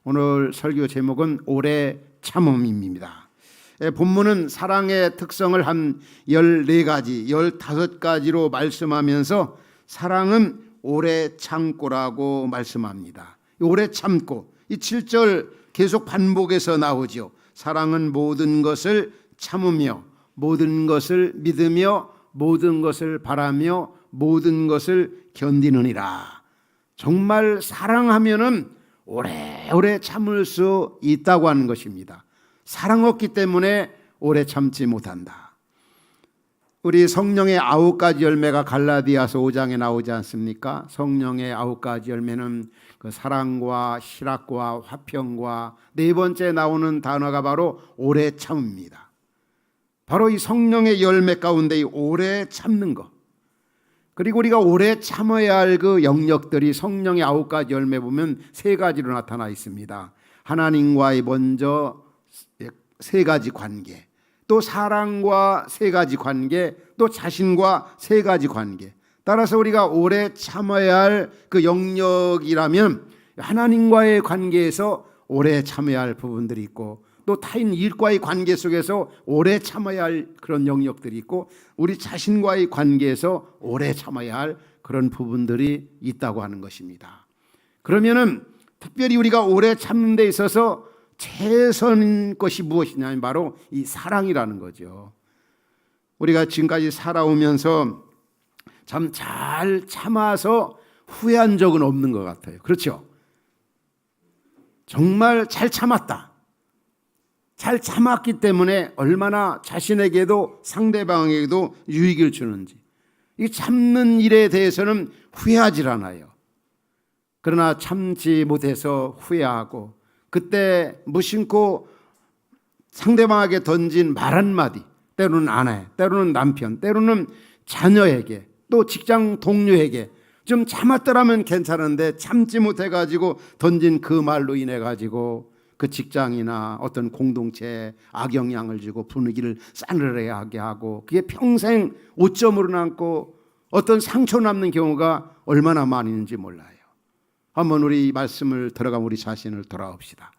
오늘 설교 제목은 오래 참음입니다. 본문은 사랑의 특성을 한 14가지, 15가지로 말씀하면서 사랑은 오래 참고라고 말씀합니다. 오래 참고, 이 7절 계속 반복해서 나오죠. 사랑은 모든 것을 참으며 모든 것을 믿으며 모든 것을 바라며 모든 것을 견디느니라. 정말 사랑하면은 오래오래 참을 수 있다고 하는 것입니다. 사랑 없기 때문에 오래 참지 못한다. 우리 성령의 9가지 열매가 갈라디아서 5장에 나오지 않습니까? 성령의 9가지 열매는 그 사랑과 실학과 화평과 네 번째 나오는 단어가 바로 오래 참입니다. 바로 이 성령의 열매 가운데 이 오래 참는 것, 그리고 우리가 오래 참아야 할 그 영역들이 성령의 9가지 열매 보면 3가지로 나타나 있습니다. 하나님과의 먼저 3가지 관계, 또 사랑과 3가지 관계, 또 자신과 3가지 관계. 따라서 우리가 오래 참아야 할 그 영역이라면 하나님과의 관계에서 오래 참아야 할 부분들이 있고, 또 타인 일과의 관계 속에서 오래 참아야 할 그런 영역들이 있고, 우리 자신과의 관계에서 오래 참아야 할 그런 부분들이 있다고 하는 것입니다. 그러면은 특별히 우리가 오래 참는 데 있어서 최선인 것이 무엇이냐면 바로 이 사랑이라는 거죠. 우리가 지금까지 살아오면서 참 잘 참아서 후회한 적은 없는 것 같아요. 그렇죠? 정말 잘 참았다. 잘 참았기 때문에 얼마나 자신에게도 상대방에게도 유익을 주는지, 이 참는 일에 대해서는 후회하지 않아요. 그러나 참지 못해서 후회하고, 그때 무심코 상대방에게 던진 말 한마디, 때로는 아내, 때로는 남편, 때로는 자녀에게, 또 직장 동료에게 좀 참았더라면 괜찮은데 참지 못해가지고 던진 그 말로 인해가지고 그 직장이나 어떤 공동체에 악영향을 주고 분위기를 싸늘하게 하고, 그게 평생 오점으로 남고 어떤 상처 남는 경우가 얼마나 많이 있는지 몰라요. 한번 우리 말씀을 들어가 우리 자신을 돌아봅시다.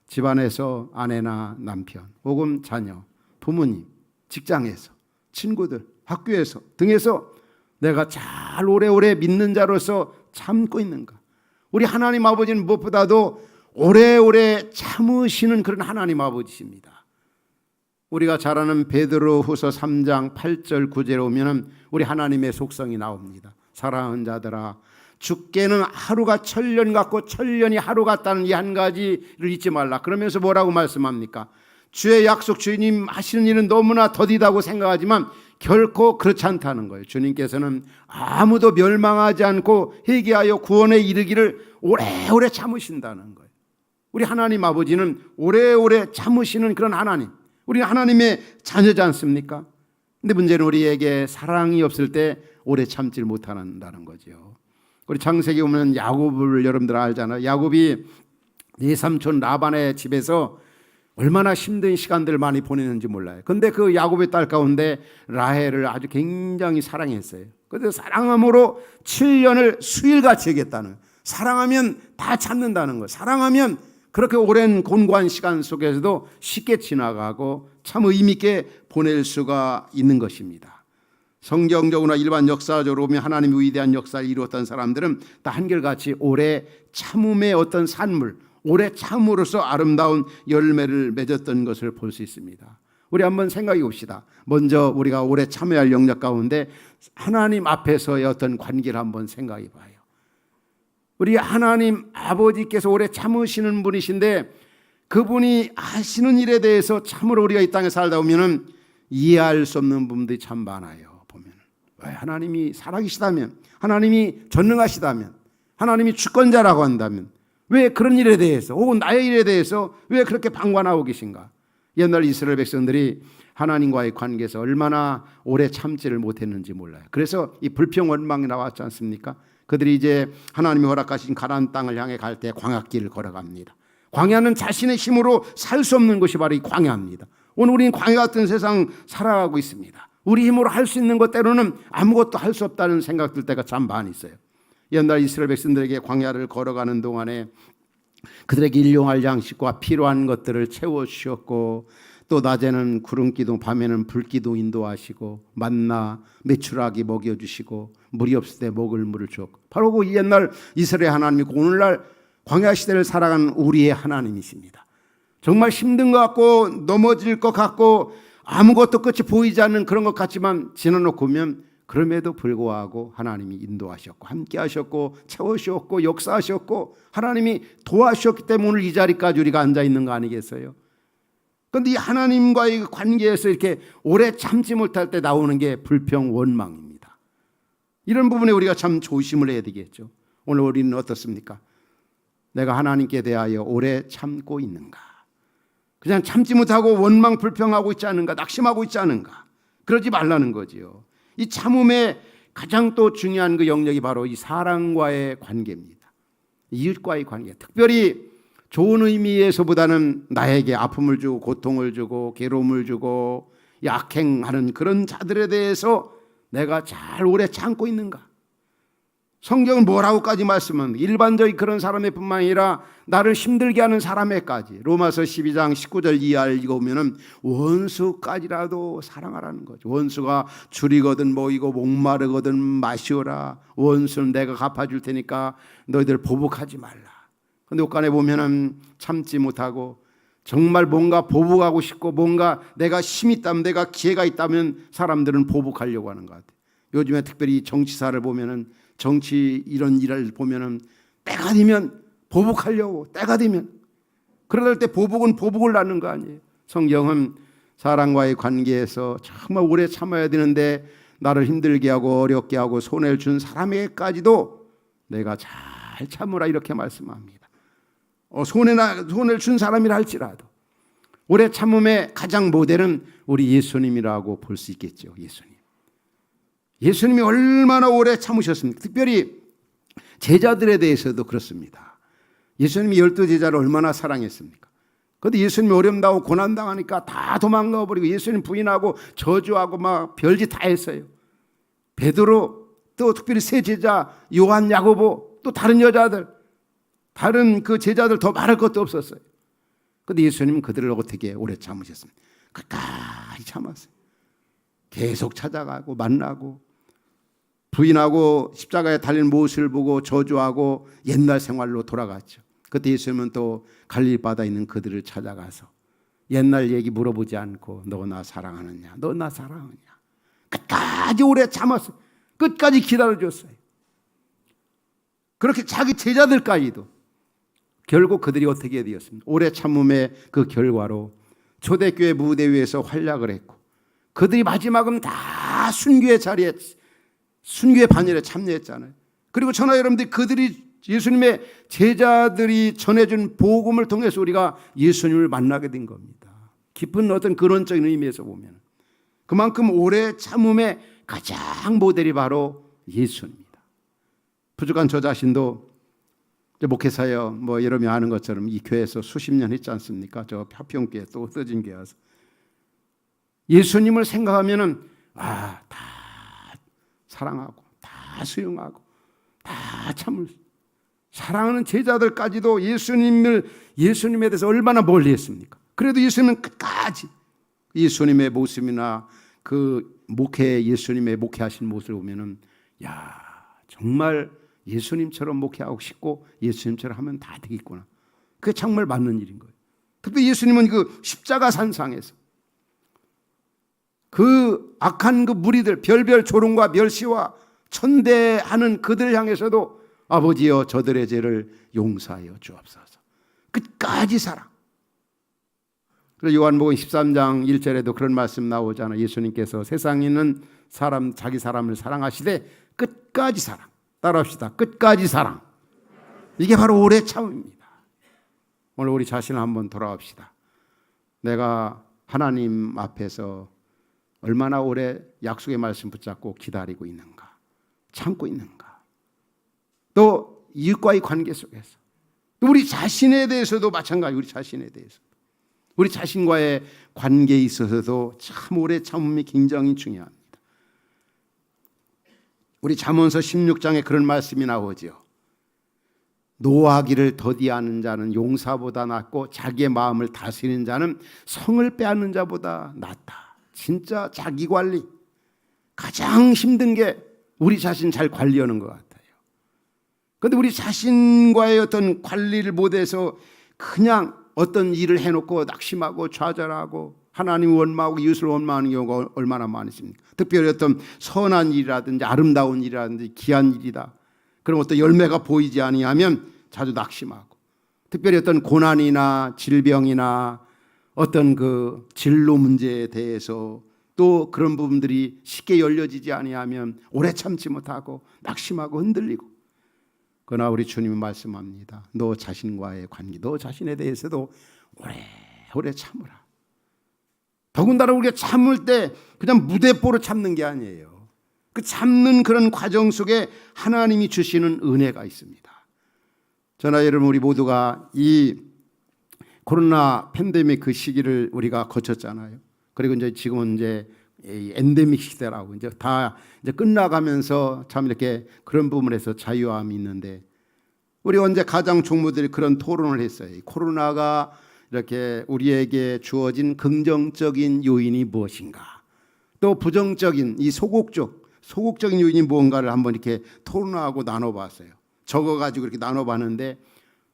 집안에서 아내나 남편 혹은 자녀, 부모님, 직장에서, 친구들, 학교에서 등에서 내가 잘 오래오래 믿는 자로서 참고 있는가? 우리 하나님 아버지는 무엇보다도 오래오래 참으시는 그런 하나님 아버지십니다. 우리가 잘 아는 베드로후서 3장 8절 9절에 오면 우리 하나님의 속성이 나옵니다. 사랑하는 자들아, 주께는 하루가 천년 같고 천년이 하루 같다는 이 한 가지를 잊지 말라. 그러면서 뭐라고 말씀합니까? 주의 약속, 주님 하시는 일은 너무나 더디다고 생각하지만 결코 그렇지 않다는 거예요. 주님께서는 아무도 멸망하지 않고 회개하여 구원에 이르기를 오래오래 참으신다는 거예요. 우리 하나님 아버지는 오래오래 참으시는 그런 하나님, 우리 하나님의 자녀지 않습니까? 근데 문제는 우리에게 사랑이 없을 때 오래 참질 못한다는 거죠. 우리 창세기 보면 야곱을 여러분들 알잖아요. 야곱이 삼촌 라반의 집에서 얼마나 힘든 시간들을 많이 보내는지 몰라요. 근데 그 야곱의 딸 가운데 라헬을 아주 굉장히 사랑했어요. 그래서 사랑함으로 7년을 수일같이 여겼다는, 사랑하면 다 참는다는 거, 사랑하면 그렇게 오랜 곤고한 시간 속에서도 쉽게 지나가고 참 의미 있게 보낼 수가 있는 것입니다. 성경적으로나 일반 역사적으로 보면 하나님의 위대한 역사를 이루었던 사람들은 다 한결같이 오래 참음의 어떤 산물, 오래 참으로서 아름다운 열매를 맺었던 것을 볼 수 있습니다. 우리 한번 생각해 봅시다. 먼저 우리가 오래 참여해야 할 영역 가운데 하나님 앞에서의 어떤 관계를 한번 생각해 봐요. 우리 하나님 아버지께서 오래 참으시는 분이신데, 그분이 하시는 일에 대해서 참으로 우리가 이 땅에 살다 보면 이해할 수 없는 부분들이 참 많아요. 보면 왜 하나님이 살아계시다면, 하나님이 전능하시다면, 하나님이 주권자라고 한다면 왜 그런 일에 대해서 혹은 나의 일에 대해서 왜 그렇게 방관하고 계신가? 옛날 이스라엘 백성들이 하나님과의 관계에서 얼마나 오래 참지를 못했는지 몰라요. 그래서 이 불평원망이 나왔지 않습니까? 그들이 이제 하나님이 허락하신 가나안 땅을 향해 갈 때 광야길을 걸어갑니다. 광야는 자신의 힘으로 살 수 없는 것이 바로 이 광야입니다. 오늘 우리는 광야 같은 세상 살아가고 있습니다. 우리 힘으로 할 수 있는 것 때로는 아무것도 할 수 없다는 생각 들 때가 참 많이 있어요. 옛날 이스라엘 백성들에게 광야를 걸어가는 동안에 그들에게 일용할 양식과 필요한 것들을 채워주셨고 또 낮에는 구름기둥 밤에는 불기둥 인도하시고 만나 메추라기 먹여주시고 물이 없을 때 먹을 물을 주었고 바로 그 옛날 이스라엘 하나님이고 오늘날 광야 시대를 살아가는 우리의 하나님이십니다. 정말 힘든 것 같고 넘어질 것 같고 아무것도 끝이 보이지 않는 그런 것 같지만 지나놓고 보면 그럼에도 불구하고 하나님이 인도하셨고 함께 하셨고 채워주셨고 역사하셨고 하나님이 도와주셨기 때문에 오늘 이 자리까지 우리가 앉아있는 거 아니겠어요? 그런데 이 하나님과의 관계에서 이렇게 오래 참지 못할 때 나오는 게 불평 원망입니다. 이런 부분에 우리가 참 조심을 해야 되겠죠. 오늘 우리는 어떻습니까? 내가 하나님께 대하여 오래 참고 있는가? 그냥 참지 못하고 원망 불평하고 있지 않은가? 낙심하고 있지 않은가? 그러지 말라는 거지요. 이 참음의 가장 또 중요한 그 영역이 바로 이 사랑과의 관계입니다. 이웃과의 관계. 특별히 좋은 의미에서보다는 나에게 아픔을 주고 고통을 주고 괴로움을 주고 악행하는 그런 자들에 대해서 내가 잘 오래 참고 있는가? 성경은 뭐라고까지 말씀합니다. 일반적인 그런 사람의 뿐만 아니라 나를 힘들게 하는 사람에까지 로마서 12장 19절 이하를 읽어보면 원수까지라도 사랑하라는 거죠. 원수가 줄이거든 모이고 목마르거든 마시오라. 원수는 내가 갚아줄 테니까 너희들 보복하지 말라. 근데 옷간에 보면은 참지 못하고 정말 뭔가 보복하고 싶고 뭔가 내가 힘이 있다면 내가 기회가 있다면 사람들은 보복하려고 하는 것 같아요. 요즘에 특별히 정치사를 보면은 정치 이런 일을 보면은 때가 되면 보복하려고 때가 되면 그러다 때 보복은 보복을 낳는 거 아니에요. 성경은 사람과의 관계에서 정말 오래 참아야 되는데 나를 힘들게 하고 어렵게 하고 손해를 준 사람에게까지도 내가 잘 참으라 이렇게 말씀합니다. 손해를 준 사람이라 할지라도 오래 참음의 가장 모델은 우리 예수님이라고 볼 수 있겠죠. 예수님이 얼마나 오래 참으셨습니까? 특별히 제자들에 대해서도 그렇습니다. 예수님이 12제자를 얼마나 사랑했습니까? 그런데 예수님이 어려움당하고 고난당하니까 다 도망가 버리고 예수님 부인하고 저주하고 막 별짓 다 했어요. 베드로 또 특별히 세 제자 요한 야고보 또 다른 여자들 다른 그 제자들 더 말할 것도 없었어요. 그런데 예수님은 그들을 어떻게 오래 참으셨습니까? 끝까지 참았어요. 계속 찾아가고 만나고 부인하고 십자가에 달린 모습을 보고 저주하고 옛날 생활로 돌아갔죠. 그때 예수님은 또 갈릴리 바다에 있는 그들을 찾아가서 옛날 얘기 물어보지 않고 너 나 사랑하느냐? 너 나 사랑하느냐? 끝까지 오래 참았어요. 끝까지 기다려줬어요. 그렇게 자기 제자들까지도 결국 그들이 어떻게 되었습니까? 오래 참음의 그 결과로 초대교회 무대 위에서 활약을 했고 그들이 마지막은 다 순교의 자리에 순교의 반열에 참여했잖아요. 그리고 저나 여러분들이 그들이 예수님의 제자들이 전해준 복음을 통해서 우리가 예수님을 만나게 된 겁니다. 깊은 어떤 근원적인 의미에서 보면 그만큼 오래 참음의 가장 모델이 바로 예수입니다. 부족한 저 자신도 목회사요 뭐 여러분이 아는 것처럼 이 교회에서 수십 년 했지 않습니까? 저 화평교회 또 흩어진 교회에서 예수님을 생각하면은 다 사랑하고 다 수용하고 다 참을 사랑하는 제자들까지도 예수님에 대해서 얼마나 멀리했습니까? 그래도 예수님은 끝까지 예수님의 모습이나 그 예수님의 목회하신 모습을 보면은 정말 예수님처럼 목회하고 싶고 예수님처럼 하면 다 되겠구나. 그게 정말 맞는 일인 거예요. 특히 예수님은 그 십자가 산상에서 그 악한 그 무리들 별별 조롱과 멸시와 천대하는 그들 향해서도 아버지여 저들의 죄를 용서하여 주옵소서. 끝까지 사랑. 그래서 요한복음 13장 1절에도 그런 말씀 나오잖아요. 예수님께서 세상에 있는 사람 자기 사람을 사랑하시되 끝까지 사랑. 따라합시다. 끝까지 사랑. 이게 바로 오래 참음입니다. 오늘 우리 자신을 한번 돌아봅시다. 내가 하나님 앞에서 얼마나 오래 약속의 말씀 붙잡고 기다리고 있는가, 참고 있는가. 또 이웃과의 관계 속에서 또 우리 자신에 대해서도 마찬가지. 우리 자신과의 관계에 있어서도 참 오래 참음이 굉장히 중요합니다. 우리 잠언서 16장에 그런 말씀이 나오죠. 노하기를 더디하는 자는 용사보다 낫고 자기의 마음을 다스리는 자는 성을 빼앗는 자보다 낫다. 진짜 자기 관리 가장 힘든 게 우리 자신 잘 관리하는 것 같아요. 그런데 우리 자신과의 어떤 관리를 못해서 그냥 어떤 일을 해놓고 낙심하고 좌절하고 하나님 원망하고 이웃을 원망하는 경우가 얼마나 많으십니까? 특별히 어떤 선한 일이라든지 아름다운 일이라든지 귀한 일이다. 그럼 어떤 열매가 보이지 아니하면 자주 낙심하고, 특별히 어떤 고난이나 질병이나 어떤 그 진로 문제에 대해서 또 그런 부분들이 쉽게 열려지지 아니하면 오래 참지 못하고 낙심하고 흔들리고. 그러나 우리 주님은 말씀합니다. 너 자신과의 관계, 너 자신에 대해서도 오래 참으라. 더군다나 우리가 참을 때 그냥 무대뽀로 참는 게 아니에요. 그 참는 그런 과정 속에 하나님이 주시는 은혜가 있습니다. 저나 여러분, 우리 모두가 이 코로나 팬데믹 그 시기를 우리가 거쳤잖아요. 그리고 이제 지금은 이제 엔데믹 시대라고 이제 다 이제 끝나가면서 참 이렇게 그런 부분에서 자유함이 있는데, 우리 언제 가장 총무들이 그런 토론을 했어요. 코로나가 이렇게 우리에게 주어진 긍정적인 요인이 무엇인가, 또 부정적인 이 소극적인 요인이 무언가를 한번 이렇게 토론하고 나눠봤어요. 적어가지고 이렇게 나눠봤는데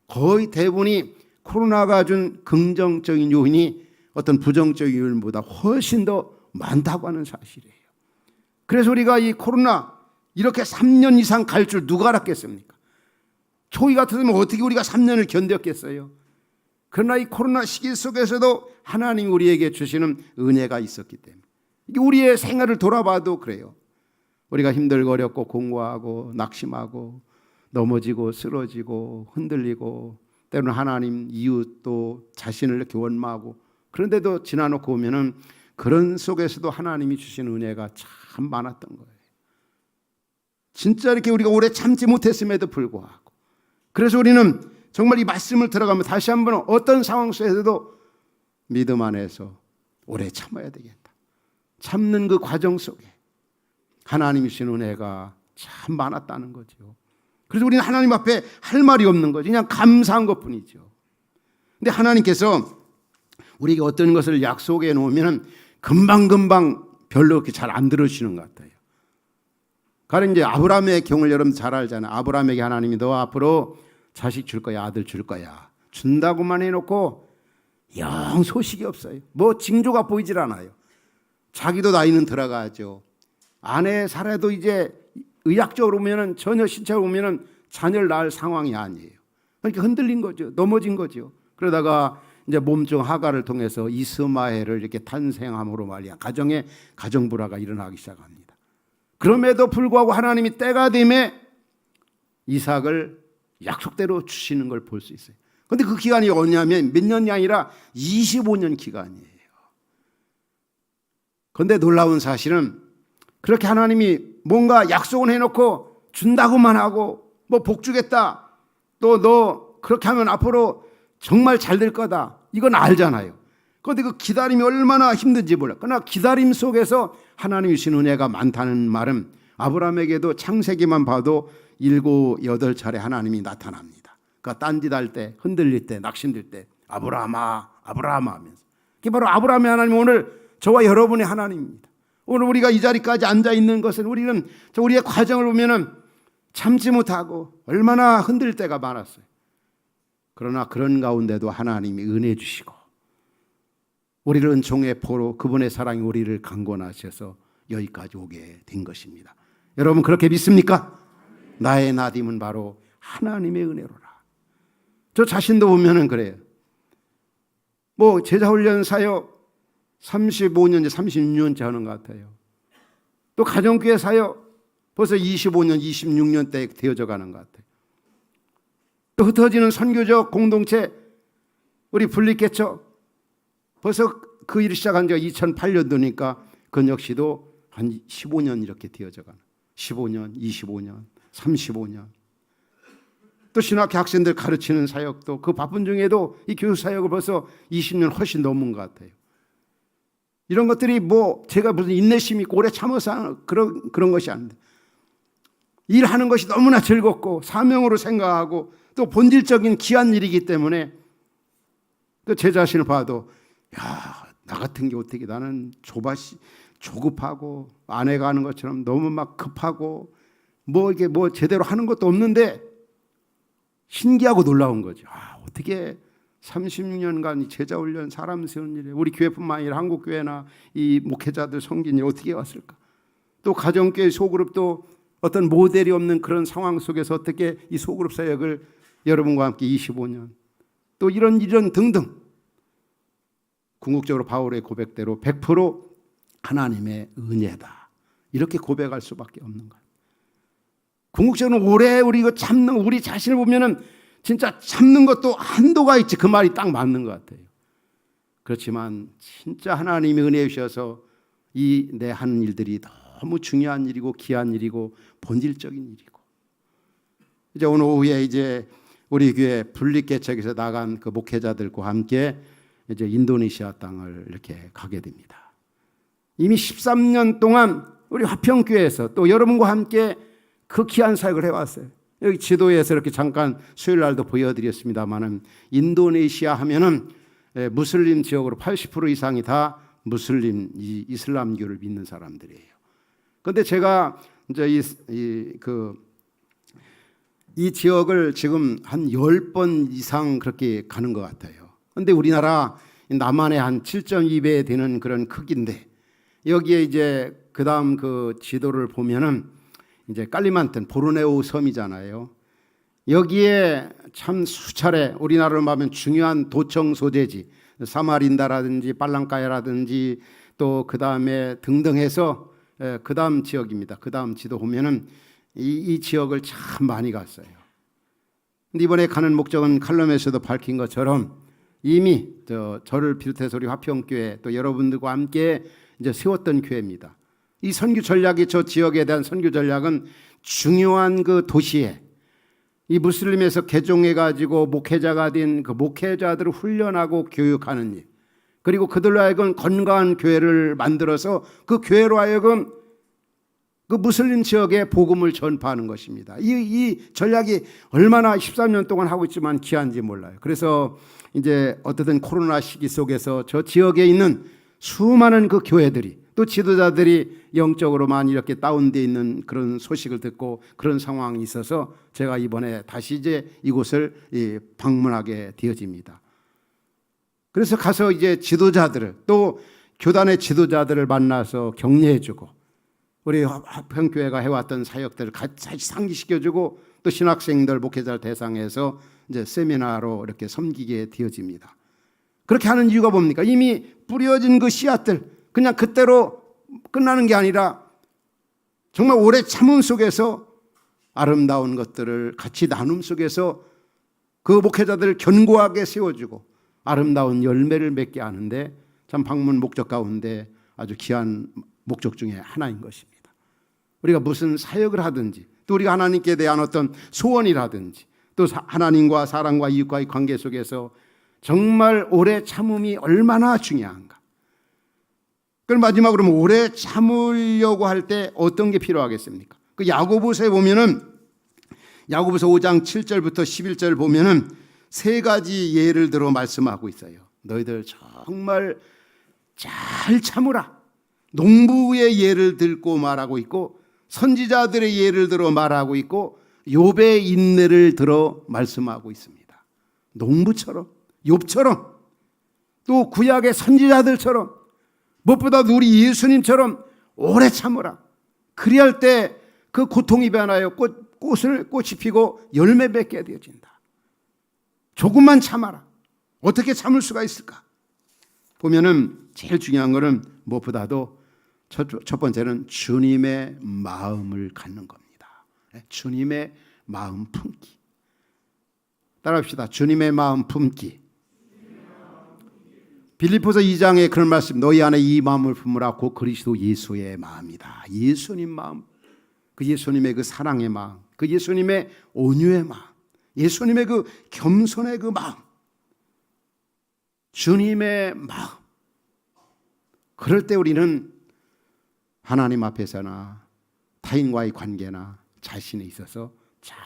거의 대부분이 코로나가 준 긍정적인 요인이 어떤 부정적인 요인보다 훨씬 더 많다고 하는 사실이에요. 그래서 우리가 이 코로나 이렇게 3년 이상 갈 줄 누가 알았겠습니까? 초기 같았으면 어떻게 우리가 3년을 견뎠겠어요? 그러나 이 코로나 시기 속에서도 하나님이 우리에게 주시는 은혜가 있었기 때문에, 이게 우리의 생활을 돌아봐도 그래요. 우리가 힘들고 어렵고 공부하고 낙심하고 넘어지고 쓰러지고 흔들리고 때로는 하나님, 이웃 또 자신을 이렇게 원망하고, 그런데도 지나놓고 보면은 그런 속에서도 하나님이 주신 은혜가 참 많았던 거예요. 진짜 이렇게 우리가 오래 참지 못했음에도 불구하고, 그래서 우리는 정말 이 말씀을 들어가면 다시 한번 어떤 상황 속에서도 믿음 안에서 오래 참아야 되겠다. 참는 그 과정 속에 하나님이 주신 은혜가 참 많았다는 거죠. 그래서 우리는 하나님 앞에 할 말이 없는 거죠. 그냥 감사한 것뿐이죠. 근데 하나님께서 우리에게 어떤 것을 약속해 놓으면 금방금방 별로 그렇게 잘 안 들으시는 것 같아요. 가령 이제 아브라함의 경우를 여러분 잘 알잖아요. 아브라함에게 하나님이 너 앞으로 자식 줄 거야, 아들 줄 거야, 준다고만 해놓고 영 소식이 없어요. 뭐 징조가 보이질 않아요. 자기도 나이는 들어가죠. 아내 살아도 이제 의학적으로 보면은, 전혀 신체로 보면은 자녀를 낳을 상황이 아니에요. 그러니까 흔들린 거죠. 넘어진 거죠. 그러다가 이제 몸종 하가를 통해서 이스마엘을 이렇게 탄생함으로 말이야 가정에 가정불화가 일어나기 시작합니다. 그럼에도 불구하고 하나님이 때가 되면 이삭을 약속대로 주시는 걸 볼 수 있어요. 그런데 그 기간이 뭐냐면 몇 년이 아니라 25년 기간이에요. 그런데 놀라운 사실은 그렇게 하나님이 뭔가 약속을 해놓고 준다고만 하고 뭐 복 주겠다, 또 너 그렇게 하면 앞으로 정말 잘 될 거다, 이건 알잖아요. 그런데 그 기다림이 얼마나 힘든지 몰라요. 그러나 기다림 속에서 하나님이 주신 은혜가 많다는 말은 아브라함에게도 창세기만 봐도 7, 8차례 하나님이 나타납니다. 그러니까 딴짓할 때, 흔들릴 때, 낙심될 때 아브라함아, 아브라함아 하면서, 그게 바로 아브라함의 하나님, 오늘 저와 여러분의 하나님입니다. 오늘 우리가 이 자리까지 앉아 있는 것은 우리는 우리의 과정을 보면은 참지 못하고 얼마나 흔들릴 때가 많았어요. 그러나 그런 가운데도 하나님이 은혜 주시고 우리를 은총의 포로 그분의 사랑이 우리를 강권하셔서 여기까지 오게 된 것입니다. 여러분 그렇게 믿습니까? 나의 나딤은 바로 하나님의 은혜로라. 저 자신도 보면은 그래요. 뭐 제자훈련 사역 35년째 36년째 하는 것 같아요. 또 가정교회 사역 벌써 25년 26년째 되어져 가는 것 같아요. 또 흩어지는 선교적 공동체 우리 분리개척 벌써 그 일을 시작한 지가 2008년도니까 그 역시도 한 15년 이렇게 되어져 가는, 15년 25년 35년. 또 신학교 학생들 가르치는 사역도 그 바쁜 중에도 이 교육 사역을 벌써 20년 훨씬 넘은 것 같아요. 이런 것들이 뭐 제가 무슨 인내심이 있고 오래 참아서 그런 것이 아닌데, 일하는 것이 너무나 즐겁고 사명으로 생각하고 또 본질적인 귀한 일이기 때문에 또 제 자신을 봐도 나 같은 게 어떻게 나는 조급하고 아내가 하는 것처럼 너무 막 급하고 이게 제대로 하는 것도 없는데 신기하고 놀라운 거죠. 어떻게 36년간 제자 훈련 사람 세운 일에 우리 교회뿐만 아니라 한국 교회나 이 목회자들 섬긴 일 어떻게 왔을까? 또 가정교회 소그룹도 어떤 모델이 없는 그런 상황 속에서 어떻게 이 소그룹 사역을 여러분과 함께 25년 또 이런 등등 궁극적으로 바울의 고백대로 100% 하나님의 은혜다 이렇게 고백할 수밖에 없는 거예요. 궁극적으로 오래 우리 자신을 보면은 진짜 참는 것도 한도가 있지 그 말이 딱 맞는 것 같아요. 그렇지만 진짜 하나님이 은혜 주셔서 이 내 하는 일들이 너무 중요한 일이고 귀한 일이고 본질적인 일이고 이제 오늘 오후에 이제 우리 교회 분립개척에서 나간 그 목회자들과 함께 이제 인도네시아 땅을 이렇게 가게 됩니다. 이미 13년 동안 우리 화평교회에서 또 여러분과 함께 그 귀한 사역을 해왔어요. 여기 지도에서 이렇게 잠깐 수요일 날도 보여드렸습니다만은 인도네시아 하면은 무슬림 지역으로 80% 이상이 다 무슬림 이슬람교를 믿는 사람들이에요. 그런데 제가 이제 이 지역을 지금 한 10번 이상 그렇게 가는 것 같아요. 그런데 우리나라 남한의 한 7.2배 되는 그런 크기인데 여기에 이제 그 다음 그 지도를 보면은 이제 깔리만탄 보르네오 섬이잖아요. 여기에 참 수차례 우리나라로 보면 중요한 도청 소재지 사마린다라든지 빨랑까야라든지 또 그 다음에 등등 해서 그 다음 지역입니다. 그 다음 지도 보면은 이 지역을 참 많이 갔어요. 근데 이번에 가는 목적은 칼럼에서도 밝힌 것처럼 이미 저를 비롯해서 우리 화평교회 또 여러분들과 함께 이제 세웠던 교회입니다. 이 선교 전략이 저 지역에 대한 선교 전략은 중요한 그 도시에 이 무슬림에서 개종해가지고 목회자가 된 그 목회자들을 훈련하고 교육하는 일 그리고 그들로 하여금 건강한 교회를 만들어서 그 교회로 하여금 그 무슬림 지역에 복음을 전파하는 것입니다. 이 전략이 얼마나 13년 동안 하고 있지만 귀한지 몰라요. 그래서 이제 어떻든 코로나 시기 속에서 저 지역에 있는 수많은 그 교회들이 또 지도자들이 영적으로만 이렇게 다운되어 있는 그런 소식을 듣고 그런 상황이 있어서 제가 이번에 다시 이제 이곳을 방문하게 되어집니다. 그래서 가서 이제 지도자들을 또 교단의 지도자들을 만나서 격려해주고 우리 화평교회가 해왔던 사역들을 같이 상기시켜주고 또 신학생들 목회자를 대상해서 이제 세미나로 이렇게 섬기게 되어집니다. 그렇게 하는 이유가 뭡니까? 이미 뿌려진 그 씨앗들 그냥 그때로 끝나는 게 아니라 정말 오래 참음 속에서 아름다운 것들을 같이 나눔 속에서 그 목회자들을 견고하게 세워주고 아름다운 열매를 맺게 하는데 참 방문 목적 가운데 아주 귀한 목적 중에 하나인 것입니다. 우리가 무슨 사역을 하든지 또 우리가 하나님께 대한 어떤 소원이라든지 또 하나님과 사람과 이웃과의 관계 속에서 정말 오래 참음이 얼마나 중요한가. 그럼 마지막으로 오래 참으려고 할 때 어떤 게 필요하겠습니까? 그 야고보서에 보면은 야고보서 5장 7절부터 11절 보면은 세 가지 예를 들어 말씀하고 있어요. 너희들 정말 잘 참으라. 농부의 예를 들고 말하고 있고 선지자들의 예를 들어 말하고 있고 욥의 인내를 들어 말씀하고 있습니다. 농부처럼 욥처럼 또 구약의 선지자들처럼 무엇보다도 우리 예수님처럼 오래 참으라. 그리할 때 그 고통이 변하여 꽃이 피고 열매 맺게 되어진다. 조금만 참아라. 어떻게 참을 수가 있을까? 보면은 제일 중요한 거는 무엇보다도 첫 번째는 주님의 마음을 갖는 겁니다. 주님의 마음 품기. 따라합시다. 주님의 마음 품기. 빌립보서 2장에 그런 말씀, 너희 안에 이 마음을 품으라. 곧 그리스도 예수의 마음이다. 예수님 마음, 그 예수님의 그 사랑의 마음, 그 예수님의 온유의 마음, 예수님의 그 겸손의 그 마음, 주님의 마음. 그럴 때 우리는 하나님 앞에서나 타인과의 관계나 자신에 있어서 잘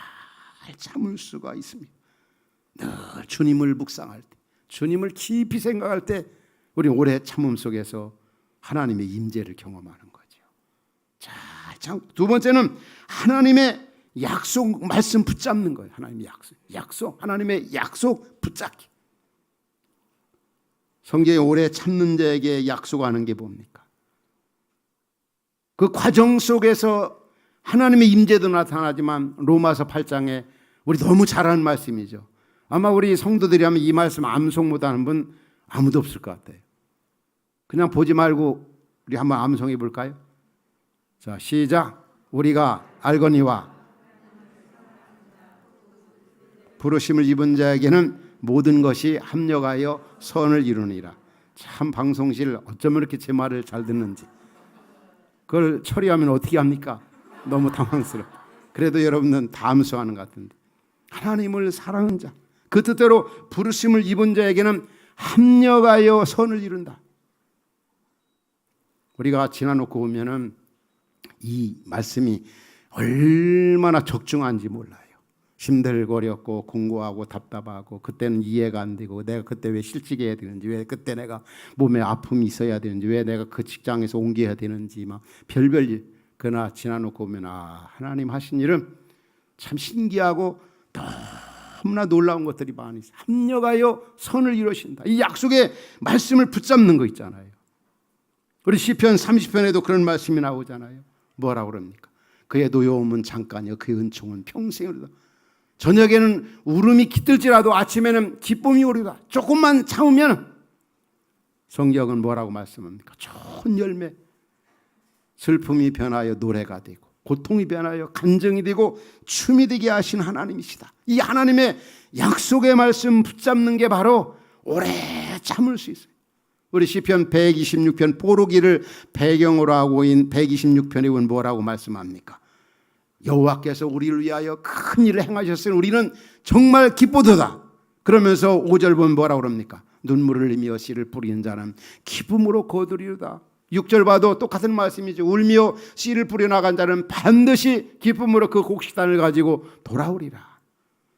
참을 수가 있습니다. 늘 주님을 묵상할 때, 주님을 깊이 생각할 때 우리 오래 참음 속에서 하나님의 임재를 경험하는 거죠. 잘 참. 두 번째는 하나님의 약속 말씀 붙잡는 거예요. 하나님의 약속, 하나님의 약속 붙잡기. 성경에 오래 참는 자에게 약속하는 게 뭡니까? 그 과정 속에서 하나님의 임재도 나타나지만 로마서 8장에 우리 너무 잘 아는 말씀이죠. 아마 우리 성도들이 하면 이 말씀 암송 못하는 분 아무도 없을 것 같아요. 그냥 보지 말고 우리 한번 암송해 볼까요? 자, 시작. 우리가 알거니와 부르심을 입은 자에게는 모든 것이 합력하여 선을 이루니라. 참 방송실 어쩌면 이렇게 제 말을 잘 듣는지. 그걸 처리하면 어떻게 합니까? 너무 당황스러워. 그래도 여러분은 다 암송하는 것 같은데. 하나님을 사랑하는 자, 그 뜻대로 부르심을 입은 자에게는 합력하여 선을 이룬다. 우리가 지나놓고 보면은 이 말씀이 얼마나 적중한지 몰라요. 힘들거렸고 공고하고 답답하고 그때는 이해가 안 되고 내가 그때 왜 실직해야 되는지, 왜 그때 내가 몸에 아픔이 있어야 되는지, 왜 내가 그 직장에서 옮겨야 되는지 막 별별 일. 그러나 지나놓고 보면 하나님 하신 일은 참 신기하고 너무나 놀라운 것들이 많이 있어요. 합력하여 선을 이루신다. 이 약속의 말씀을 붙잡는 거 있잖아요. 우리 시편 30편에도 그런 말씀이 나오잖아요. 뭐라고 그럽니까? 그의 노여움은 잠깐이요 그의 은총은 평생이로다. 저녁에는 울음이 깃들지라도 아침에는 기쁨이 오리다. 조금만 참으면 성경은 뭐라고 말씀합니까? 좋은 열매, 슬픔이 변하여 노래가 되고 고통이 변하여 간증이 되고 춤이 되게 하신 하나님이시다. 이 하나님의 약속의 말씀 붙잡는 게 바로 오래 참을 수 있어요. 우리 시편 126편 포로기를 배경으로 하고 있는 126편에 뭐라고 말씀합니까? 여호와께서 우리를 위하여 큰 일을 행하셨으니 우리는 정말 기쁘도다. 그러면서 5절 보면 뭐라고 그럽니까? 눈물을 흘리며 씨를 뿌리는 자는 기쁨으로 거두리로다. 6절 봐도 똑같은 말씀이죠. 울며 씨를 뿌려나간 자는 반드시 기쁨으로 그 곡식단을 가지고 돌아오리라.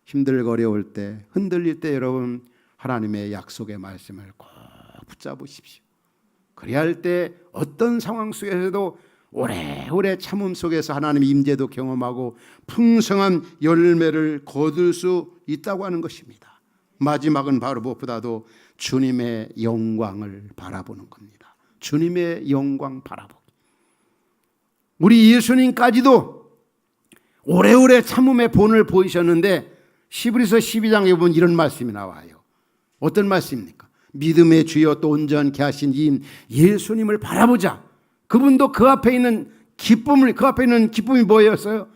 힘들고 어려울 때, 흔들릴 때 여러분 하나님의 약속의 말씀을 꼭 붙잡으십시오. 그래야 할 때 어떤 상황 속에서도 오래오래 참음 속에서 하나님의 임재도 경험하고 풍성한 열매를 거둘 수 있다고 하는 것입니다. 마지막은 바로 무엇보다도 주님의 영광을 바라보는 겁니다. 주님의 영광 바라보기. 우리 예수님까지도 오래오래 참음의 본을 보이셨는데 히브리서 12장에 보면 이런 말씀이 나와요. 어떤 말씀입니까? 믿음의 주여 또 온전케 하신 이 예수님을 바라보자. 그분도 그 앞에 있는 기쁨이 뭐였어요?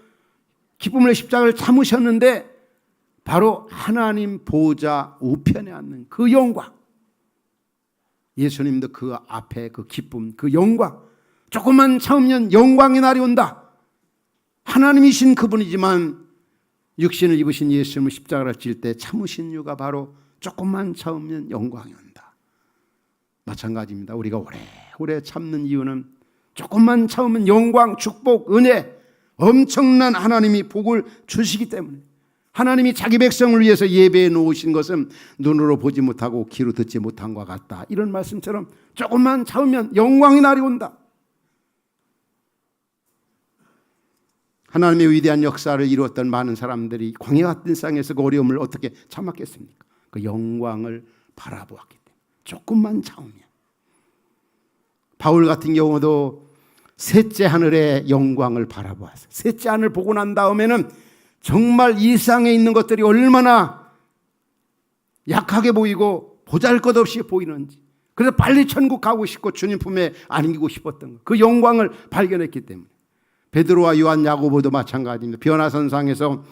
기쁨을 십자가를 참으셨는데 바로 하나님 보좌 우편에 앉는 그 영광. 예수님도 그 앞에 그 기쁨, 그 영광. 조금만 참으면 영광의 날이 온다. 하나님이신 그분이지만 육신을 입으신 예수님을 십자가를 질 때 참으신 이유가 바로 조금만 참으면 영광이 온다. 마찬가지입니다. 우리가 오래 참는 이유는 조금만 참으면 영광, 축복, 은혜, 엄청난 하나님이 복을 주시기 때문에. 하나님이 자기 백성을 위해서 예배해 놓으신 것은 눈으로 보지 못하고 귀로 듣지 못한 것 같다. 이런 말씀처럼 조금만 참으면 영광의 날이 온다. 하나님의 위대한 역사를 이루었던 많은 사람들이 광야 같은 땅에서 그 어려움을 어떻게 참았겠습니까? 그 영광을 바라보았기 때문에. 조금만 참으면. 바울 같은 경우도 셋째 하늘의 영광을 바라보았어요. 셋째 하늘 보고 난 다음에는 정말 이 세상에 있는 것들이 얼마나 약하게 보이고 보잘것없이 보이는지. 그래서 빨리 천국 가고 싶고 주님 품에 안기고 싶었던 것. 그 영광을 발견했기 때문에. 베드로와 요한, 야고보도 마찬가지입니다. 변화선상에서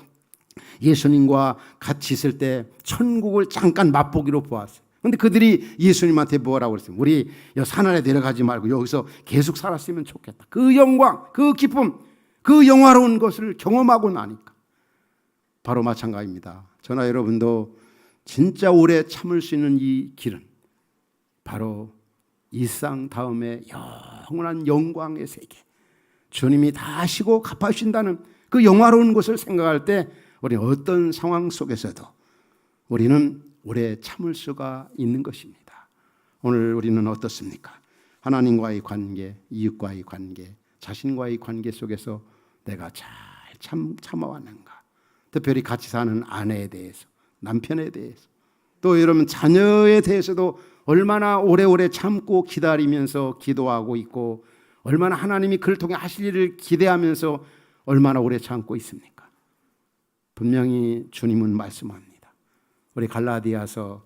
예수님과 같이 있을 때 천국을 잠깐 맛보기로 보았어요. 그런데 그들이 예수님한테 뭐라고 그랬어요? 우리 산 아래 내려가지 말고 여기서 계속 살았으면 좋겠다. 그 영광, 그 기쁨, 그 영화로운 것을 경험하고 나니까. 바로 마찬가지입니다. 저나 여러분도 진짜 오래 참을 수 있는 이 길은 바로 이 상 다음에 영원한 영광의 세계, 주님이 다 하시고 갚아주신다는 그 영화로운 것을 생각할 때 우리는 어떤 상황 속에서도 우리는 오래 참을 수가 있는 것입니다. 오늘 우리는 어떻습니까? 하나님과의 관계, 이웃과의 관계, 자신과의 관계 속에서 내가 잘 참아왔는가? 특별히 같이 사는 아내에 대해서, 남편에 대해서, 또 여러분 자녀에 대해서도 얼마나 오래오래 참고 기다리면서 기도하고 있고, 얼마나 하나님이 그를 통해 하실 일을 기대하면서 얼마나 오래 참고 있습니까? 분명히 주님은 말씀합니다. 우리 갈라디아서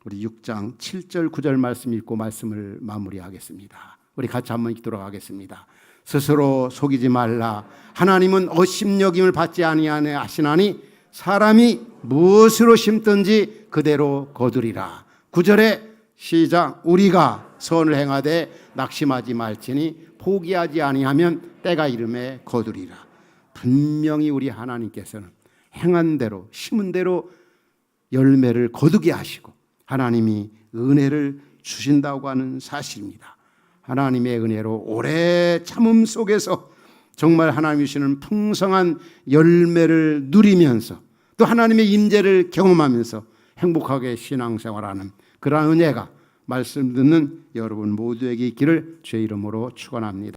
우리 6장 7절 9절 말씀 읽고 말씀을 마무리하겠습니다. 우리 같이 한번 읽도록 하겠습니다. 스스로 속이지 말라. 하나님은 업신여김을 받지 아니하네 하시나니 사람이 무엇으로 심든지 그대로 거두리라. 9절에 시작. 우리가 선을 행하되 낙심하지 말지니 포기하지 아니하면 때가 이름에 거두리라. 분명히 우리 하나님께서는 행한 대로 심은 대로 열매를 거두게 하시고 하나님이 은혜를 주신다고 하는 사실입니다. 하나님의 은혜로 오래 참음 속에서 정말 하나님이 주시는 풍성한 열매를 누리면서 또 하나님의 임재를 경험하면서 행복하게 신앙생활하는 그러한 은혜가 말씀 듣는 여러분 모두에게 있기를 주의 이름으로 축원합니다.